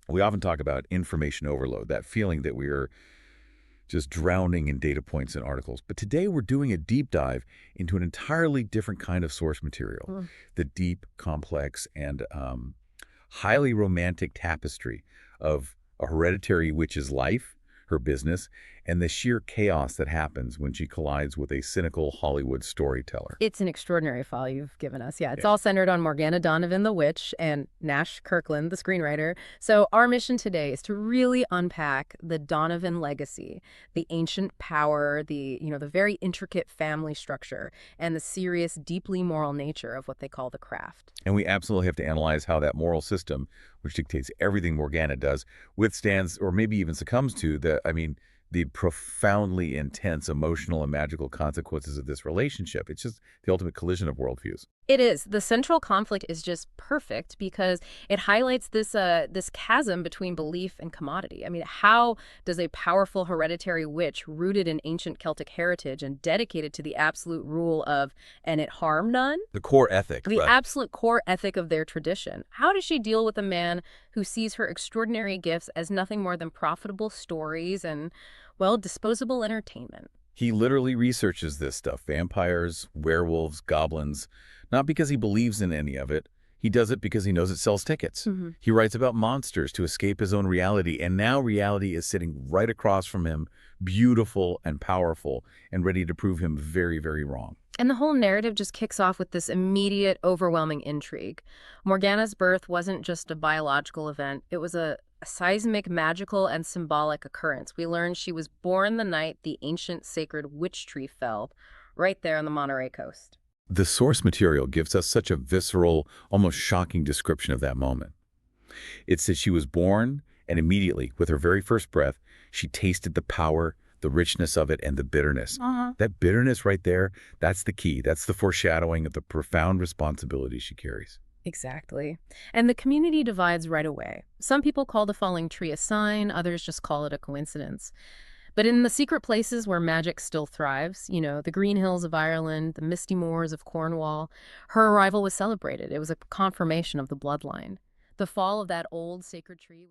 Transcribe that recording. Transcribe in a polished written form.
We often talk about information overload, that feeling that we're just drowning in data points and articles. But today we're doing a deep dive into an entirely different kind of source material, Mm. the deep, complex, and highly romantic tapestry of a hereditary witch's life, her business, and the sheer chaos that happens when she collides with a cynical Hollywood storyteller. It's an extraordinary file you've given us. Yeah, it's Yeah. all centered on Morgana Donovan, the witch, and Nash Kirkland, the screenwriter. So our mission today is to really unpack the Donovan legacy, the ancient power, the very intricate family structure, and the serious, deeply moral nature of what they call the craft. And we absolutely have to analyze how that moral system, which dictates everything Morgana does, withstands or maybe even succumbs to the profoundly intense emotional and magical consequences of this relationship. It's just the ultimate collision of worldviews. It is. The central conflict is just perfect because it highlights this chasm between belief and commodity. I mean, how does a powerful hereditary witch rooted in ancient Celtic heritage and dedicated to the absolute rule of "and it harm none," The core ethic, the right? absolute core ethic of their tradition, how does she deal with a man who sees her extraordinary gifts as nothing more than profitable stories and, well, disposable entertainment? He literally researches this stuff, vampires, werewolves, goblins, not because he believes in any of it. He does it because he knows it sells tickets. He writes about monsters to escape his own reality, and now reality is sitting right across from him, beautiful and powerful, and ready to prove him very, very wrong. And the whole narrative just kicks off with this immediate, overwhelming intrigue. Morgana's birth wasn't just a biological event, it was a seismic, magical, and symbolic occurrence. We learned she was born the night the ancient sacred witch tree fell, right there on the Monterey coast. The source material gives us such a visceral, almost shocking description of that moment. It says she was born, and immediately, with her very first breath, she tasted the power, the richness of it, and the bitterness. That bitterness right there, that's the key. That's the foreshadowing of the profound responsibility she carries. Exactly. And the community divides right away. Some people call the falling tree a sign, others just call it a coincidence. But in the secret places where magic still thrives, the green hills of Ireland, the misty moors of Cornwall, her arrival was celebrated. It was a confirmation of the bloodline. The fall of that old sacred tree